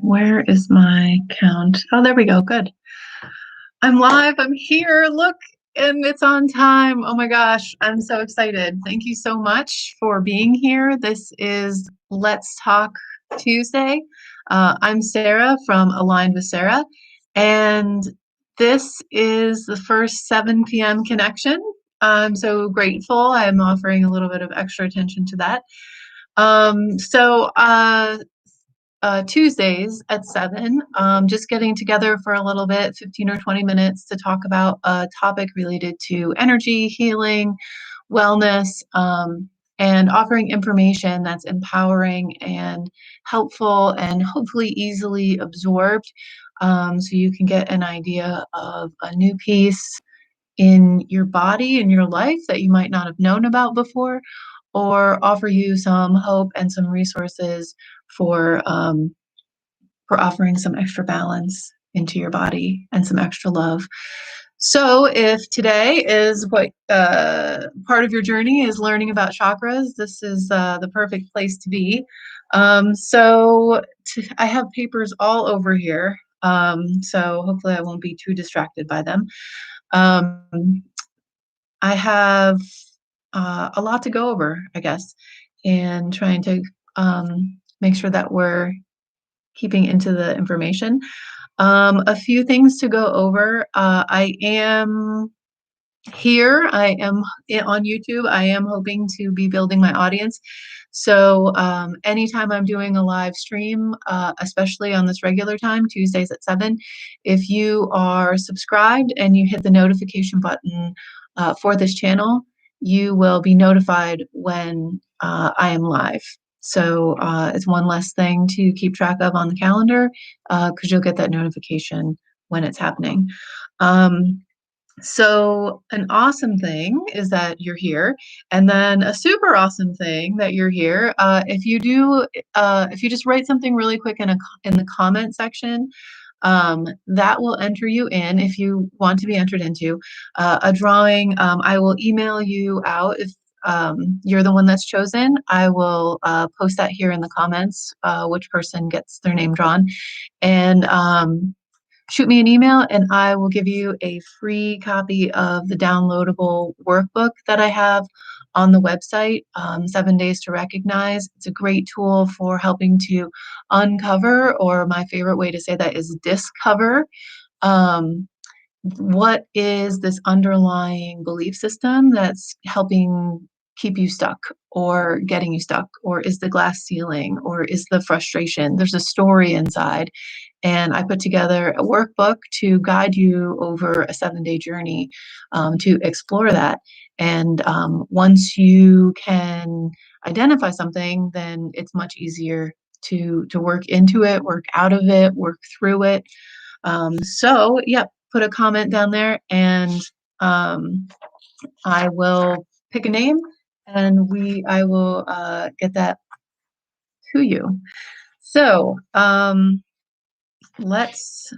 Where is my count? Oh, there we go. Good. I'm live. I'm here. Look, and it's on time. Oh my gosh, I'm so excited. Thank you so much for being here. This is Let's Talk Tuesday. I'm Sarah from Aligned with Sarah, and this is the first 7 p.m. connection. I'm so grateful. I'm offering a little bit of extra attention to that. Tuesdays at 7, just getting together for a little bit, 15 or 20 minutes to talk about a topic related to energy, healing, wellness, and offering information that's empowering and helpful and hopefully easily absorbed, so you can get an idea of a new piece in your body, in your life that you might not have known about before, or offer you some hope and some resources for um, for offering some extra balance into your body and some extra love. So, if today is what part of your journey is learning about chakras, this is the perfect place to be. I have papers all over here, so hopefully I won't be too distracted by them. Um, I have a lot to go over, I guess, and trying to make sure that we're keeping into the information. A few things to go over. I am here. I am on YouTube. I am hoping to be building my audience. So anytime I'm doing a live stream, especially on this regular time, Tuesdays at 7, if you are subscribed and you hit the notification button for this channel, you will be notified when I am live. So it's one less thing to keep track of on the calendar, because you'll get that notification when it's happening. So an awesome thing is that you're here, and then a super awesome thing that you're here. If you just write something really quick in the comment section, that will enter you in if you want to be entered into a drawing. I will email you out if you're the one that's chosen. I will post that here in the comments, which person gets their name drawn, and shoot me an email and I will give you a free copy of the downloadable workbook that I have on the website, 7 Days to Recognize. It's a great tool for helping to uncover, or my favorite way to say that is discover, um, what is this underlying belief system that's helping keep you stuck or getting you stuck, or is the glass ceiling, or is the frustration? There's a story inside, and I put together a workbook to guide you over a 7-day journey, to explore that. And once you can identify something, then it's much easier to work into it, work out of it, work through it. Yeah, put a comment down there, and I will pick a name, and I will get that to you. So let's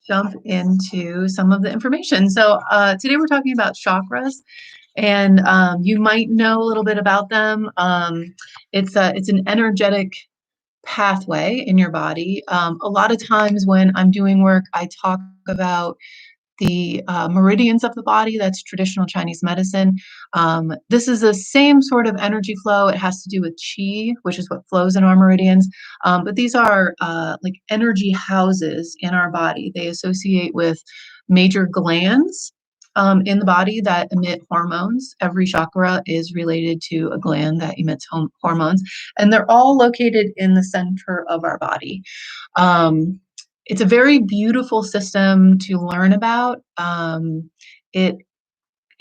jump into some of the information. So today we're talking about chakras, and you might know a little bit about them. It's an energetic pathway in your body. A lot of times when I'm doing work, I talk about the meridians of the body. That's traditional Chinese medicine. This is the same sort of energy flow. It has to do with qi, which is what flows in our meridians. But these are like energy houses in our body. They associate with major glands in the body that emit hormones. Every chakra is related to a gland that emits hormones, and they're all located in the center of our body. It's a very beautiful system to learn about. It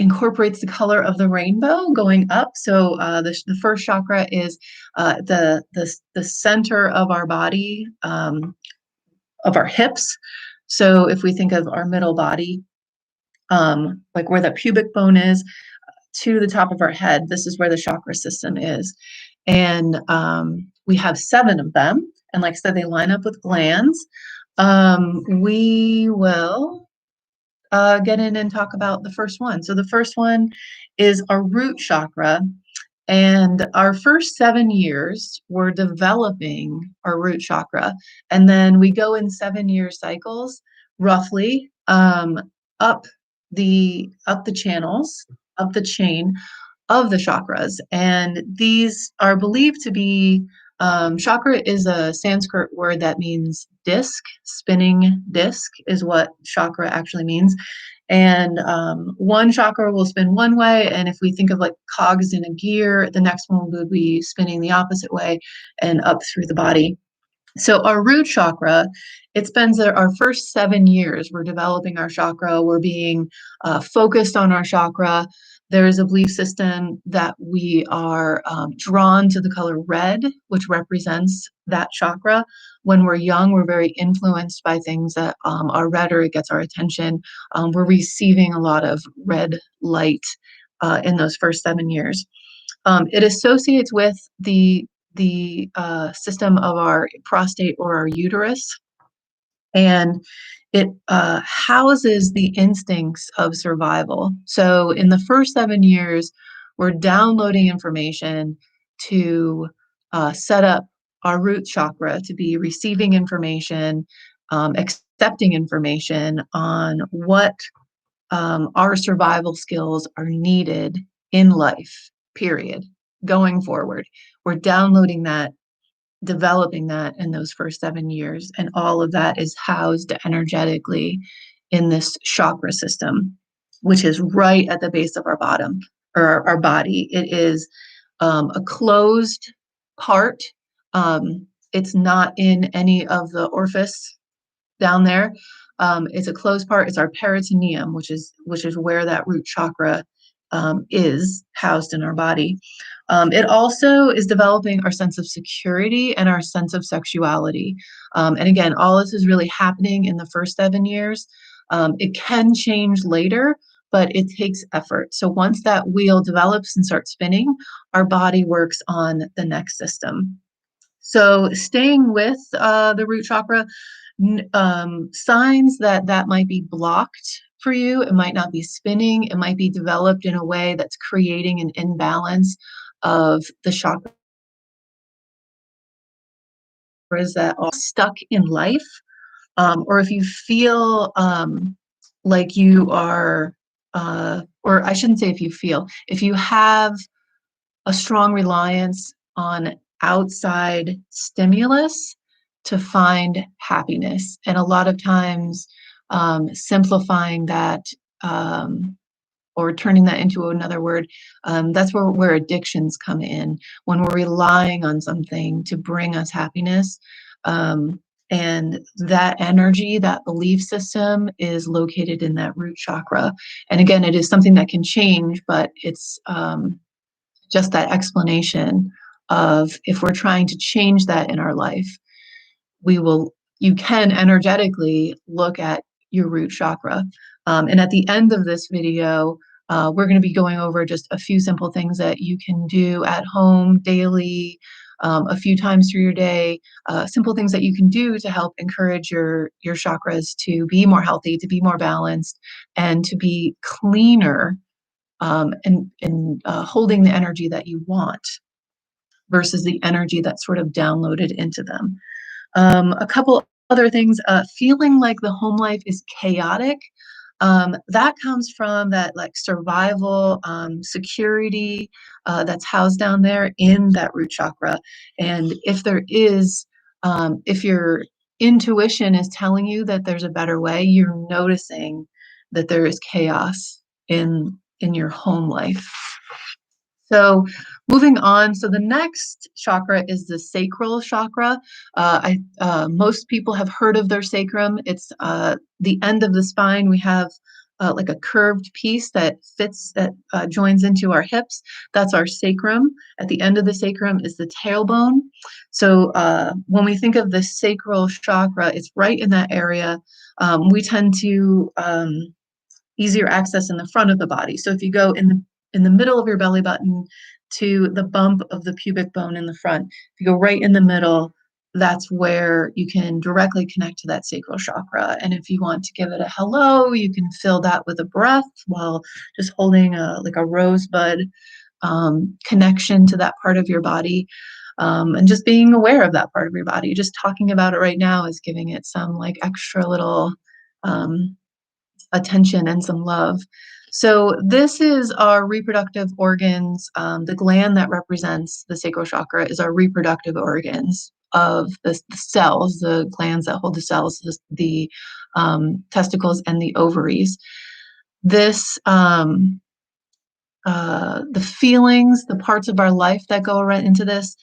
incorporates the color of the rainbow going up. So the first chakra is the center of our body, of our hips. So if we think of our middle body, like where the pubic bone is, to the top of our head, this is where the chakra system is. And we have 7 of them. And like I said, they line up with glands. We will get in and talk about the first one. So the first one is our root chakra. And our first 7 years, we're developing our root chakra. And then we go in 7 year cycles, roughly, up the channels, up the chain of the chakras. And these are believed to be chakra is a Sanskrit word that means disc, spinning disc is what chakra actually means. And one chakra will spin one way, and if we think of like cogs in a gear, the next one would be spinning the opposite way and up through the body. So our root chakra, it spends our first 7 years. We're developing our chakra. We're being focused on our chakra. There is a belief system that we are drawn to the color red, which represents that chakra. When we're young, we're very influenced by things that are red or it gets our attention. We're receiving a lot of red light in those first 7 years. It associates with the system of our prostate or our uterus, and it houses the instincts of survival. So in the first 7 years, we're downloading information to set up our root chakra to be receiving information, accepting information on what our survival skills are needed in life, period, going forward. We're downloading that, developing that in those first 7 years. And all of that is housed energetically in this chakra system, which is right at the base of our bottom or our body. It is a closed part. It's not in any of the orifice down there. It's a closed part. It's our peritoneum, which is where that root chakra is housed in our body. It also is developing our sense of security and our sense of sexuality. And again, all this is really happening in the first 7 years. It can change later, but it takes effort. So once that wheel develops and starts spinning, our body works on the next system. So staying with the root chakra, signs that might be blocked for you. It might not be spinning. It might be developed in a way that's creating an imbalance of the chakras that are stuck in life. Or if you feel like you are, or I shouldn't say if you feel, if you have a strong reliance on outside stimulus to find happiness. And a lot of times, simplifying that or turning that into another word, that's where addictions come in, when we're relying on something to bring us happiness. And that energy, that belief system is located in that root chakra. And again, it is something that can change, but it's just that explanation of if we're trying to change that in our life, you can energetically look at your root chakra. And at the end of this video, we're going to be going over just a few simple things that you can do at home daily, a few times through your day, simple things that you can do to help encourage your chakras to be more healthy, to be more balanced, and to be cleaner, and holding the energy that you want versus the energy that's sort of downloaded into them. A couple other things, feeling like the home life is chaotic. That comes from that like survival, security that's housed down there in that root chakra. And if there is, if your intuition is telling you that there's a better way, you're noticing that there is chaos in your home life. So moving on, so the next chakra is the sacral chakra. Most people have heard of their sacrum. It's the end of the spine. We have like a curved piece that fits, that joins into our hips. That's our sacrum. At the end of the sacrum is the tailbone. So when we think of the sacral chakra, it's right in that area. We tend to easier access in the front of the body. So if you go in the middle of your belly button to the bump of the pubic bone in the front, if you go right in the middle, that's where you can directly connect to that sacral chakra. And if you want to give it a hello, you can fill that with a breath while just holding like a rosebud connection to that part of your body, and just being aware of that part of your body. Just talking about it right now is giving it some like extra little attention and some love. So this is our reproductive organs. The gland that represents the sacral chakra is our reproductive organs of the cells, the glands that hold the cells, the testicles and the ovaries. This the feelings, the parts of our life that go right into this.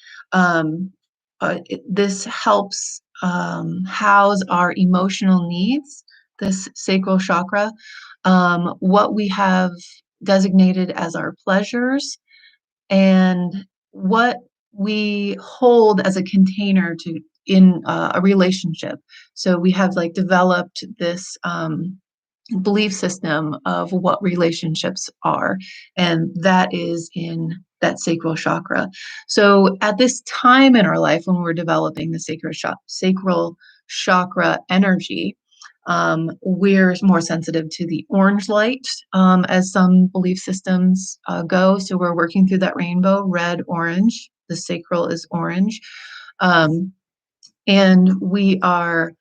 This helps house our emotional needs, this sacral chakra, what we have designated as our pleasures, and what we hold as a container to in a relationship. So we have like developed this belief system of what relationships are, and that is in that sacral chakra. So at this time in our life when we're developing the sacral chakra energy, we're more sensitive to the orange light, as some belief systems go. So we're working through that rainbow, red, orange. The sacral is orange. And we are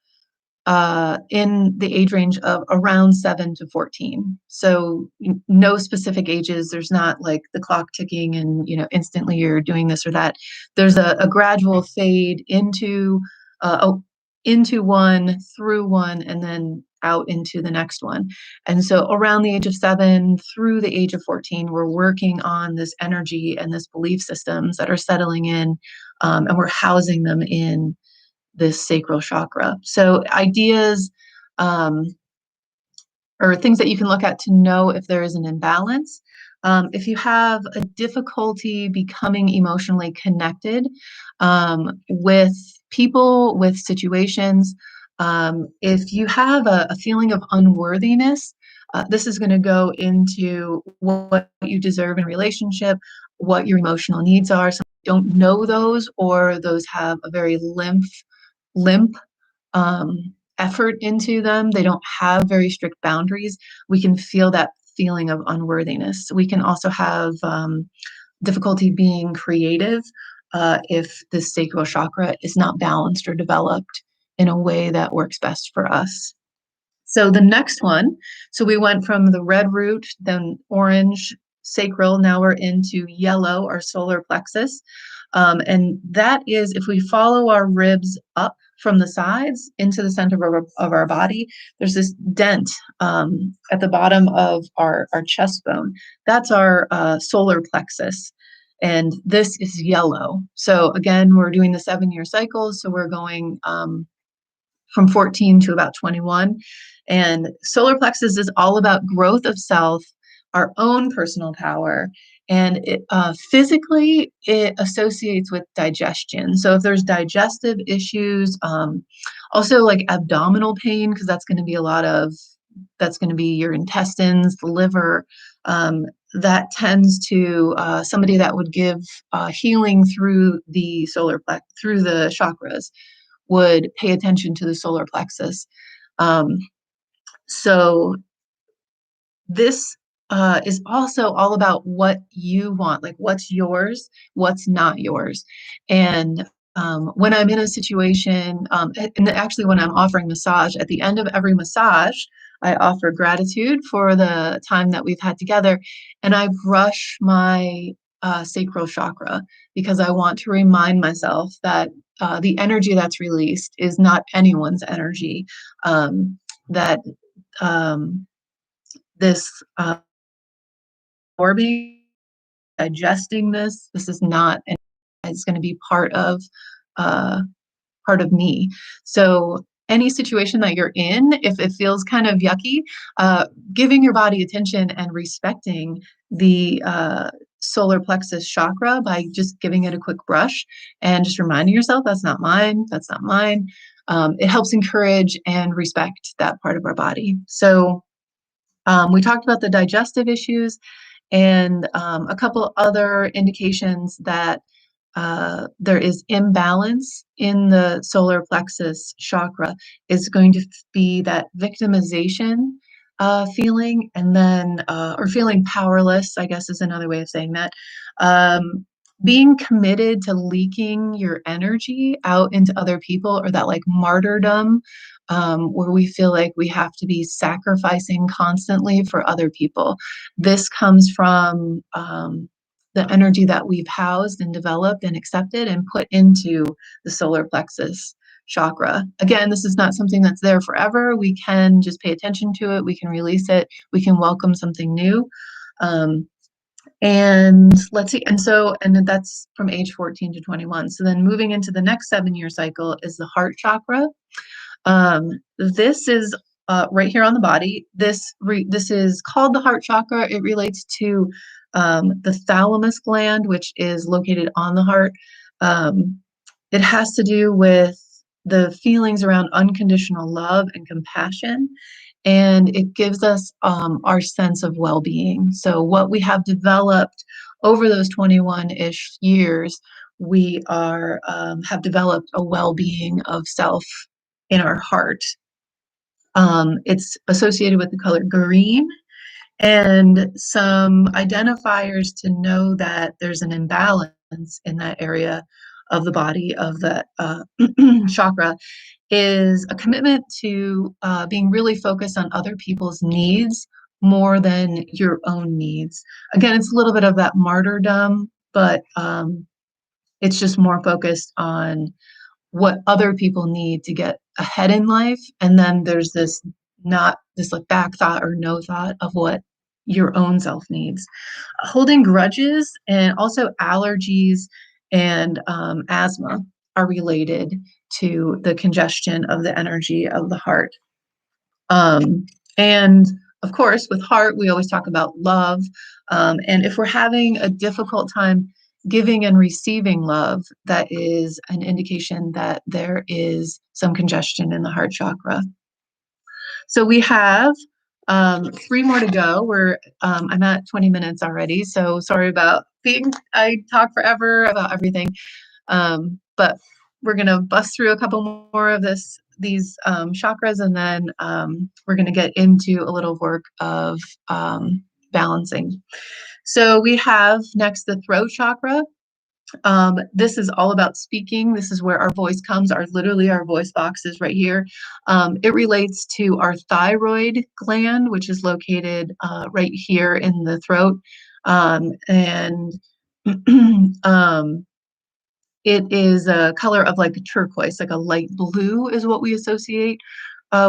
in the age range of around 7 to 14. So no specific ages. There's not like the clock ticking and, instantly you're doing this or that. There's a gradual fade into one, through one, and then out into the next one. And so around the age of 7 through the age of 14, we're working on this energy and this belief systems that are settling in, and we're housing them in this sacral chakra. So ideas, or things that you can look at to know if there is an imbalance. If you have a difficulty becoming emotionally connected with people, with situations, if you have a feeling of unworthiness, this is going to go into what you deserve in a relationship, what your emotional needs are. Some don't know those, or those have a very limp effort into them. They don't have very strict boundaries. We can feel that feeling of unworthiness. We can also have difficulty being creative if the sacral chakra is not balanced or developed in a way that works best for us. So the next one, so we went from the red root, then orange, sacral, now we're into yellow, our solar plexus. And that is if we follow our ribs up from the sides into the center of our body, there's this dent at the bottom of our chest bone. That's our solar plexus. And this is yellow. So again, we're doing the 7-year cycles. So we're going from 14 to about 21. And solar plexus is all about growth of self, our own personal power, and physically it associates with digestion. So if there's digestive issues, also like abdominal pain, because that's going to be that's going to be your intestines, the liver. That tends to somebody that would give healing through the through the chakras would pay attention to the solar plexus. So this is also all about what you want, like what's yours, what's not yours. And when I'm in a situation, and actually when I'm offering massage, at the end of every massage, I offer gratitude for the time that we've had together, and I brush my sacral chakra because I want to remind myself that the energy that's released is not anyone's energy. That this absorbing, digesting this is not, it's going to be part of me. So any situation that you're in, if it feels kind of yucky, giving your body attention and respecting the solar plexus chakra by just giving it a quick brush and just reminding yourself that's not mine, that's not mine. It helps encourage and respect that part of our body. So we talked about the digestive issues and a couple other indications that there is imbalance in the solar plexus chakra is going to be that victimization feeling, and then or feeling powerless, I guess is another way of saying that. Um, Being committed to leaking your energy out into other people, or that like martyrdom, where we feel like we have to be sacrificing constantly for other people. This comes from the energy that we've housed and developed and accepted and put into the solar plexus chakra. Again, this is not something that's there forever. We can just pay attention to it. We can release it. We can welcome something new. Um, and let's see, and that's from age 14 to 21. So then moving into the next 7-year cycle is the heart chakra. This is right here on the body. This is called the heart chakra. It relates to the thalamus gland, which is located on the heart. Um, it has to do with the feelings around unconditional love and compassion, and it gives us our sense of well-being. So what we have developed over those 21-ish years, we are have developed a well-being of self in our heart. It's associated with the color green, and some identifiers to know that there's an imbalance in that area of the body of the chakra is a commitment to being really focused on other people's needs more than your own needs. Again, it's a little bit of that martyrdom, but it's just more focused on what other people need to get ahead in life. And then there's this not this like back thought or no thought of what your own self needs. Holding grudges and also allergies and asthma are related to the congestion of the energy of the heart. And of course, with heart, we always talk about love. And if we're having a difficult time giving and receiving love, that is an indication that there is some congestion in the heart chakra. So we have 3 more to go. I'm at 20 minutes already, so sorry about I talk forever about everything. But we're gonna bust through a couple more of these chakras, and then we're gonna get into a little work of balancing. So we have next the throat chakra. This is all about speaking. This is where our voice comes. Literally our voice box is right here. It relates to our thyroid gland, which is located right here in the throat. And it is a color of like a turquoise, like a light blue is what we associate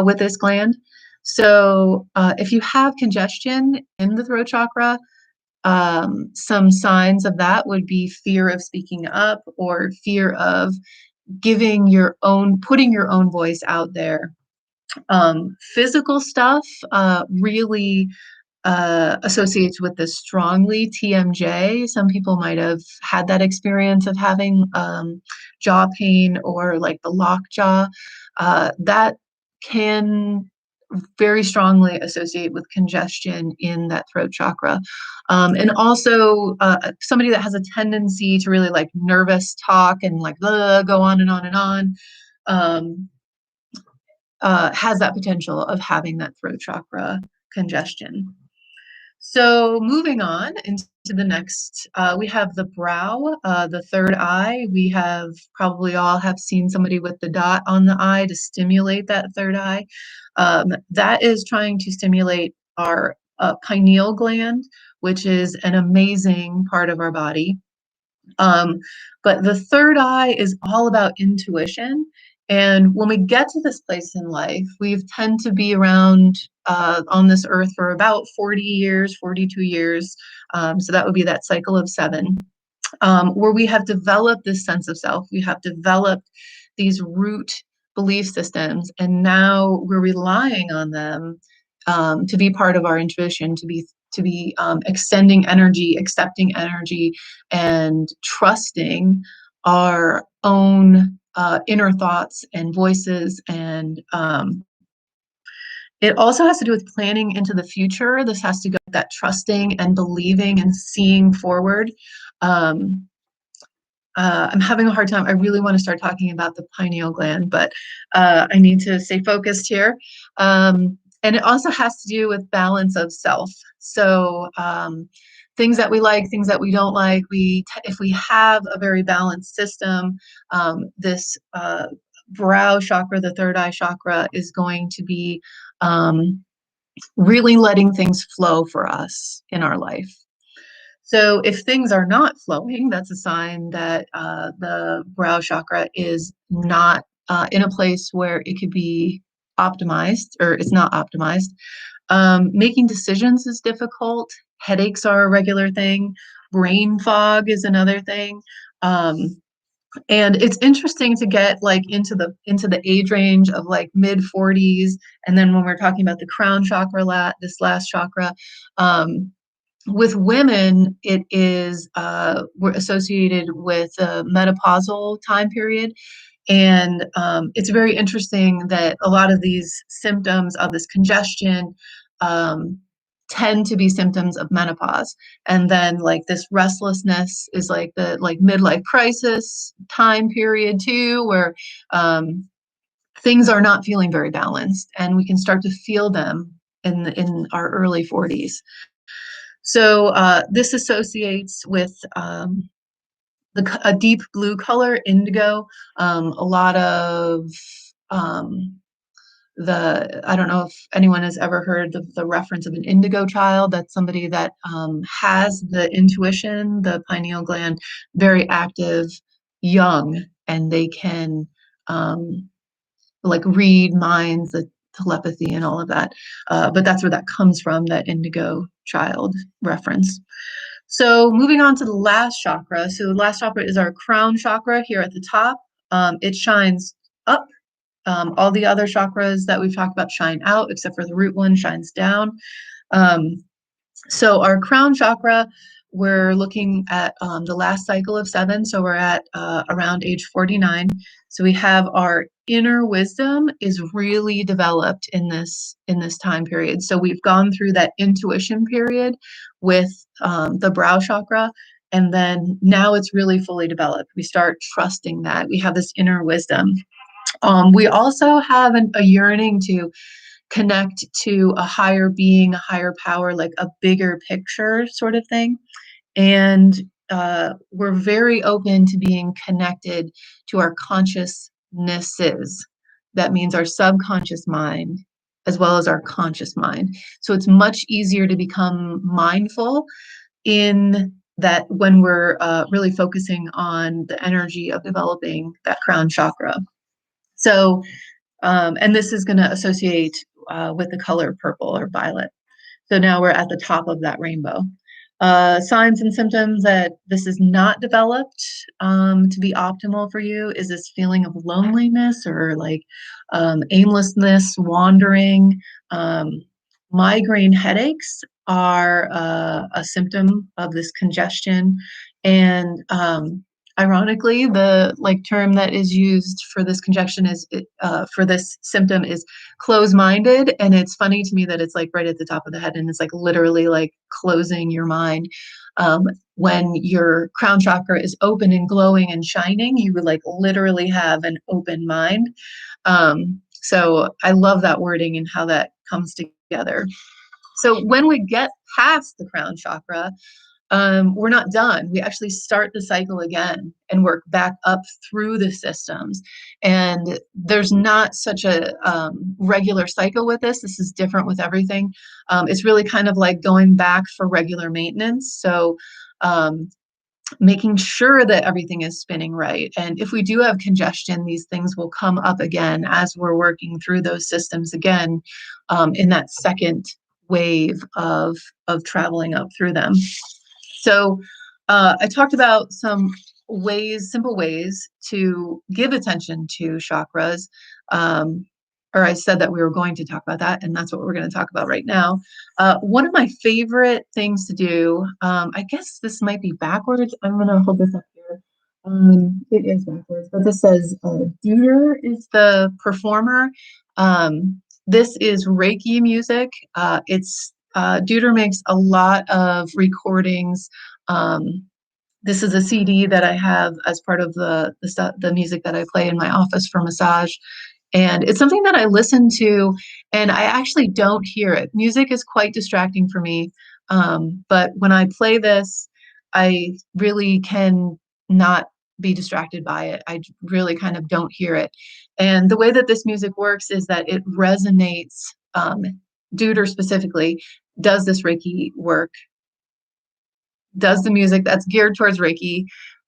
with this gland. So if you have congestion in the throat chakra, some signs of that would be fear of speaking up or fear of putting your own voice out there. Physical stuff really associates with this strongly. TMJ. Some people might have had that experience of having jaw pain or like the lockjaw. That can very strongly associate with congestion in that throat chakra. And also somebody that has a tendency to really like nervous talk and like go on and on and on has that potential of having that throat chakra congestion. So moving on into the next, we have the brow, the third eye. We have probably all have seen somebody with the dot on the eye to stimulate that third eye. That is trying to stimulate our pineal gland, which is an amazing part of our body. But the third eye is all about intuition. And when we get to this place in life, we tend to be around on this earth for about 40 years, 42 years. So that would be that cycle of 7, where we have developed this sense of self. We have developed these root belief systems, and now we're relying on them to be part of our intuition, to be extending energy, accepting energy, and trusting our own inner thoughts and voices. And it also has to do with planning into the future. This has to go with that trusting and believing and seeing forward. I'm having a hard time. I really want to start talking about the pineal gland, but I need to stay focused here. And it also has to do with balance of self. So things that we like, things that we don't like. If we have a very balanced system, this brow chakra, the third eye chakra, is going to be really letting things flow for us in our life. So if things are not flowing, that's a sign that the brow chakra is not in a place where it could be optimized, or it's not optimized. Making decisions is difficult. Headaches are a regular thing. Brain fog is another thing. And it's interesting to get like into the age range of like mid 40s, and then when we're talking about the crown chakra, this last chakra, with women, it is we're associated with a menopausal time period. And it's very interesting that a lot of these symptoms of this congestion um, tend to be symptoms of menopause. And then like this restlessness is like the like midlife crisis time period too, where things are not feeling very balanced, and we can start to feel them in our early 40s. So this associates with a deep blue color, indigo, a lot of um, I don't know if anyone has ever heard of the reference of an indigo child. That's somebody that has the intuition, the pineal gland, very active, young, and they can like read minds, the telepathy, and all of that. But that's where that comes from, that indigo child reference. So moving on to the last chakra. So the last chakra is our crown chakra here at the top. It shines up. All the other chakras that we've talked about shine out, except for the root one shines down. Um, so our crown chakra, we're looking at the last cycle of 7. So we're at around age 49. So we have our inner wisdom is really developed in this time period. So we've gone through that intuition period with the brow chakra, and then now it's really fully developed. We start trusting that we have this inner wisdom. We also have a yearning to connect to a higher being, a higher power, like a bigger picture sort of thing. And we're very open to being connected to our consciousnesses. That means our subconscious mind as well as our conscious mind. So it's much easier to become mindful in that when we're really focusing on the energy of developing that crown chakra. So, and this is going to associate with the color purple or violet. So now we're at the top of that rainbow. Signs and symptoms that this is not developed to be optimal for you is this feeling of loneliness or like aimlessness, wandering. Migraine headaches are a symptom of this congestion. And ironically, the like term that is used for this congestion is for this symptom is close-minded. And it's funny to me that it's like right at the top of the head, and it's like literally like closing your mind. When your crown chakra is open and glowing and shining, you would like literally have an open mind. So I love that wording and how that comes together. So when we get past the crown chakra, we're not done. We actually start the cycle again and work back up through the systems. And there's not such a regular cycle with this. This is different with everything. It's really kind of like going back for regular maintenance. So making sure that everything is spinning right. And if we do have congestion, these things will come up again as we're working through those systems again in that second wave of traveling up through them. So I talked about some simple ways to give attention to chakras. Or I said that we were going to talk about that, and that's what we're going to talk about right now. One of my favorite things to do, I guess this might be backwards. I'm going to hold this up here. It is backwards, but this says Deuter is the performer. This is Reiki music. Deuter makes a lot of recordings. This is a CD that I have as part of the music that I play in my office for massage. And it's something that I listen to, and I actually don't hear it. Music is quite distracting for me. But when I play this, I really can not be distracted by it. I really kind of don't hear it. And the way that this music works is that it resonates. Duder specifically does this Reiki work, does the music that's geared towards Reiki.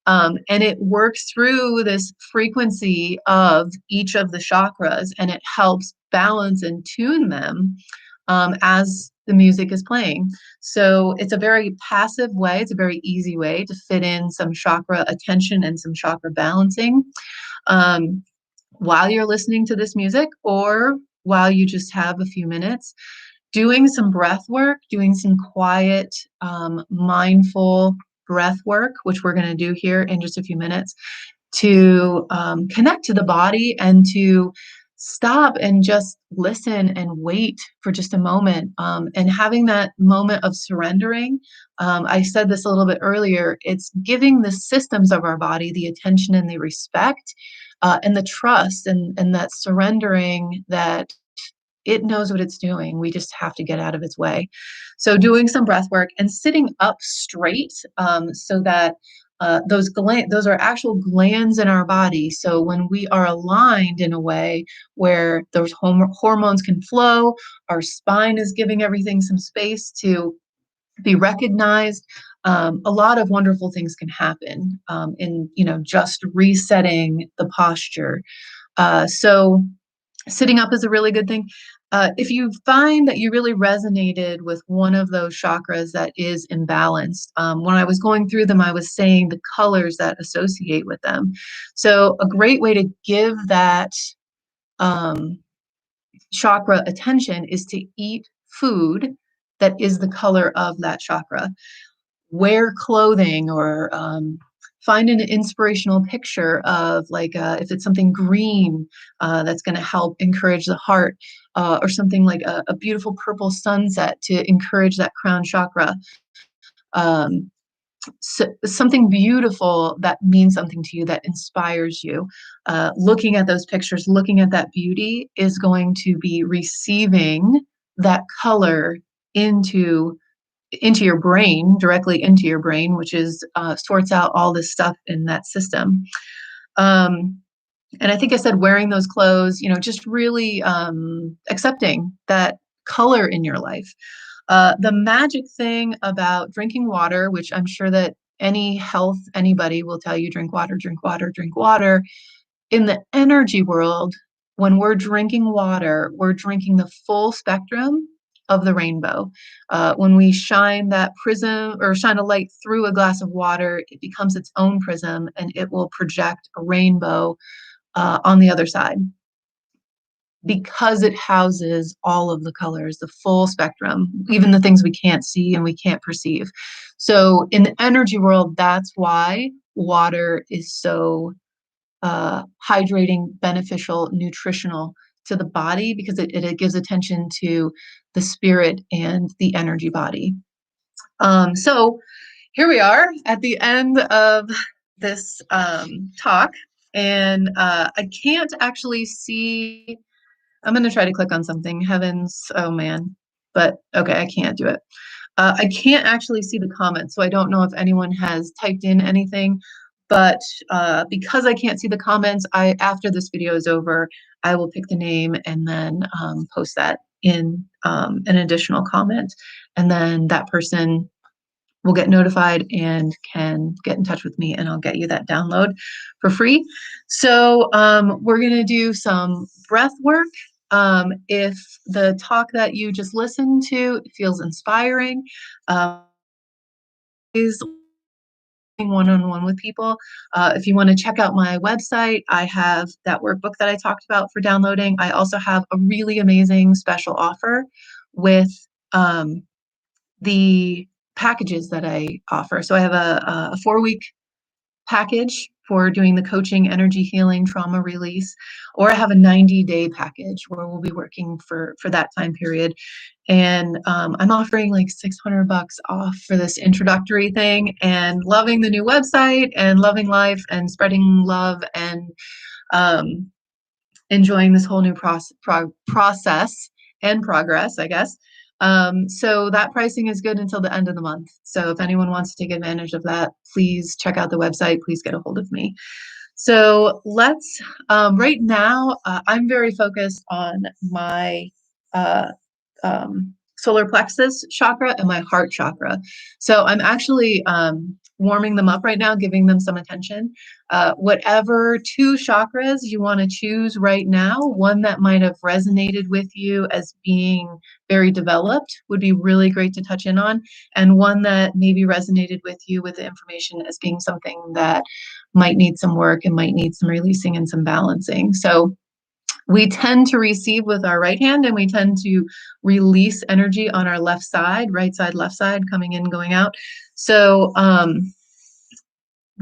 And it works through this frequency of each of the chakras, and it helps balance and tune them as the music is playing. So it's a very passive way, it's a very easy way to fit in some chakra attention and some chakra balancing um, while you're listening to this music, or while you just have a few minutes doing some breath work, doing some quiet, mindful breath work, which we're going to do here in just a few minutes, to connect to the body and to stop and just listen and wait for just a moment. And having that moment of surrendering, I said this a little bit earlier, it's giving the systems of our body the attention and the respect and the trust and that surrendering that it knows what it's doing. We just have to get out of its way. So doing some breath work and sitting up straight so that those are actual glands in our body. So when we are aligned in a way where those hormones can flow, our spine is giving everything some space to be recognized. A lot of wonderful things can happen in just resetting the posture. So sitting up is a really good thing. If you find that you really resonated with one of those chakras that is imbalanced, when I was going through them, I was saying the colors that associate with them. So a great way to give that um, chakra attention is to eat food that is the color of that chakra. Wear clothing or find an inspirational picture of if it's something green that's going to help encourage the heart or something like a beautiful purple sunset to encourage that crown chakra. Um, something beautiful that means something to you, that inspires you. Looking at those pictures, looking at that beauty is going to be receiving that color into your brain, directly into your brain, which is sorts out all this stuff in that system. And I think I said wearing those clothes, just really accepting that color in your life. The magic thing about drinking water, which I'm sure that anybody will tell you, drink water, drink water, drink water. In the energy world, when we're drinking water, we're drinking the full spectrum of the rainbow. When we shine that prism or shine a light through a glass of water, it becomes its own prism and it will project a rainbow on the other side because it houses all of the colors, the full spectrum, even the things we can't see and we can't perceive. So in the energy world, that's why water is so hydrating, beneficial, nutritional to the body, because it gives attention to the spirit and the energy body. So here we are at the end of this talk, and I can't actually see. I'm going to try to click on something. Heavens, oh man. But okay, I can't do it. I can't actually see the comments, so I don't know if anyone has typed in anything. But because I can't see the comments, after this video is over, I will pick the name and then post that in an additional comment. And then that person will get notified and can get in touch with me, and I'll get you that download for free. So we're going to do some breath work. If the talk that you just listened to feels inspiring, is one-on-one with people. If you want to check out my website, I have that workbook that I talked about for downloading. I also have a really amazing special offer with the packages that I offer. So I have a 4-week package for doing the coaching, energy healing, trauma release, or I have a 90-day package where we'll be working for that time period. And I'm offering like $600 off for this introductory thing, and loving the new website and loving life and spreading love and enjoying this whole new process and progress, I guess. So that pricing is good until the end of the month. So if anyone wants to take advantage of that, please check out the website. Please get a hold of me. So let's, right now, I'm very focused on my uh, solar plexus chakra and my heart chakra. So I'm actually warming them up right now, giving them some attention. Whatever two chakras you want to choose right now, one that might have resonated with you as being very developed would be really great to touch in on, and one that maybe resonated with you with the information as being something that might need some work and might need some releasing and some balancing. So we tend to receive with our right hand and we tend to release energy on our left side, right side, left side, coming in, going out. So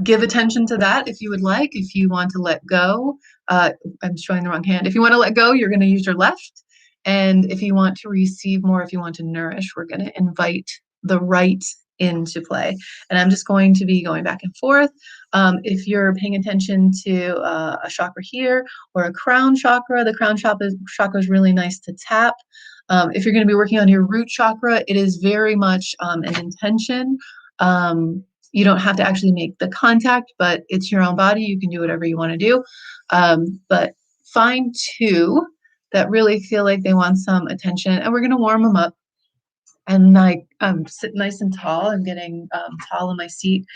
give attention to that if you would like. If you want to let go, I'm showing the wrong hand. If you want to let go, you're going to use your left. And if you want to receive more, if you want to nourish, we're going to invite the right into play. And I'm just going to be going back and forth. If you're paying attention to a chakra here or a crown chakra, the crown chakra is really nice to tap. If you're going to be working on your root chakra, it is very much an intention. You don't have to actually make the contact, but it's your own body. You can do whatever you want to do. But find two that really feel like they want some attention, and we're going to warm them up. And like sit nice and tall. I'm getting tall in my seat.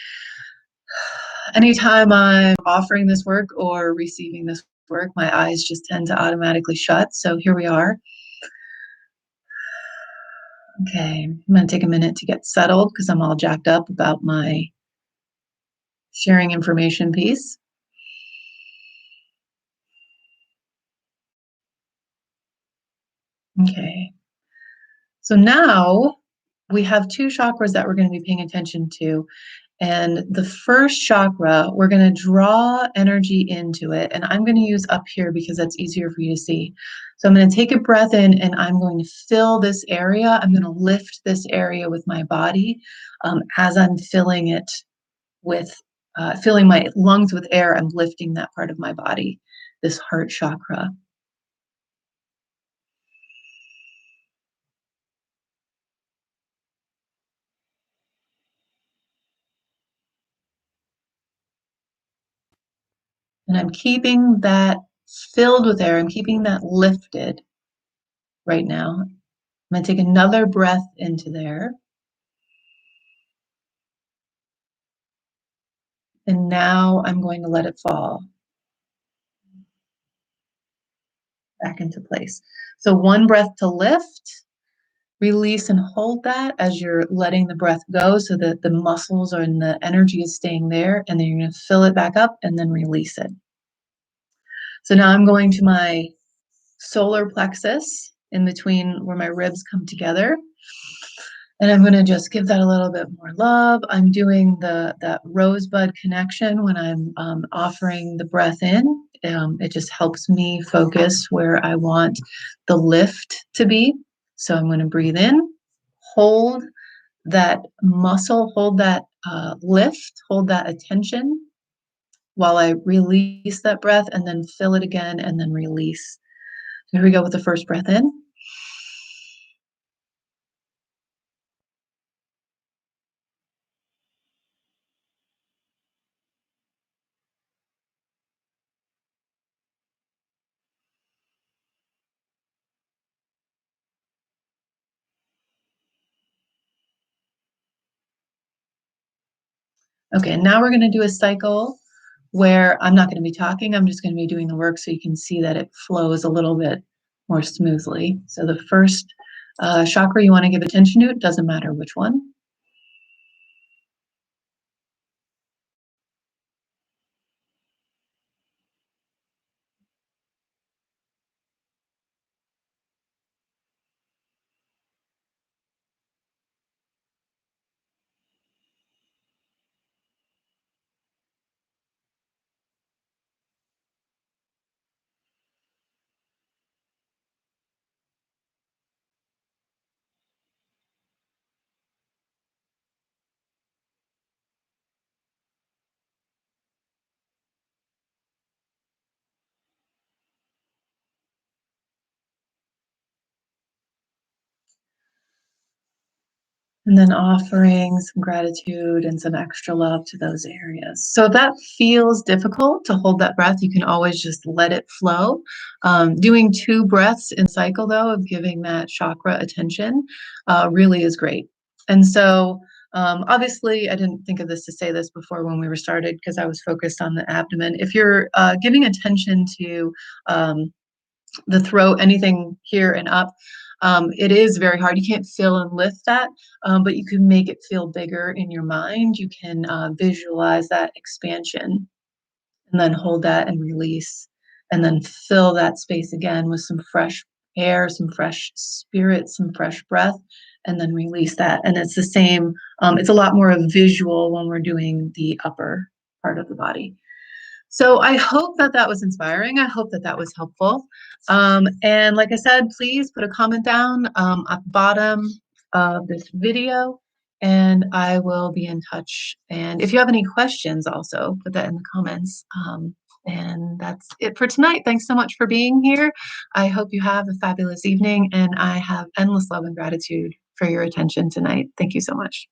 Anytime I'm offering this work or receiving this work, my eyes just tend to automatically shut. So here we are. Okay, I'm going to take a minute to get settled because I'm all jacked up about my sharing information piece. Okay, so now we have two chakras that we're going to be paying attention to. And the first chakra, we're going to draw energy into it. And I'm going to use up here because that's easier for you to see. So I'm going to take a breath in and I'm going to fill this area. I'm going to lift this area with my body as I'm filling it with, filling my lungs with air. I'm lifting that part of my body, this heart chakra. And I'm keeping that filled with air. I'm keeping that lifted right now. I'm going to take another breath into there. And now I'm going to let it fall back into place. So one breath to lift, release and hold that as you're letting the breath go so that the muscles and the energy is staying there. And then you're going to fill it back up and then release it. So now I'm going to my solar plexus in between where my ribs come together. And I'm going to just give that a little bit more love. I'm doing that rosebud connection when I'm offering the breath in. It just helps me focus where I want the lift to be. So I'm going to breathe in, hold that muscle, hold that lift, hold that attention while I release that breath and then fill it again and then release. So here we go with the first breath in. Okay, and now we're going to do a cycle where I'm not going to be talking. I'm just going to be doing the work so you can see that it flows a little bit more smoothly. So the first chakra you want to give attention to, it doesn't matter which one. And then offering some gratitude and some extra love to those areas. So if that feels difficult to hold that breath, you can always just let it flow. Doing 2 breaths in cycle, though, of giving that chakra attention really is great. And so obviously, I didn't think of this to say this before when we were started because I was focused on the abdomen. If you're giving attention to the throat, anything here and up, it is very hard. You can't feel and lift that, but you can make it feel bigger in your mind. You can visualize that expansion and then hold that and release, and then fill that space again with some fresh air, some fresh spirit, some fresh breath, and then release that. And it's the same, it's a lot more of visual when we're doing the upper part of the body. So I hope that that was inspiring. I hope that that was helpful. And like I said, please put a comment down at the bottom of this video, and I will be in touch. And if you have any questions, also put that in the comments. And that's it for tonight. Thanks so much for being here. I hope you have a fabulous evening, and I have endless love and gratitude for your attention tonight. Thank you so much.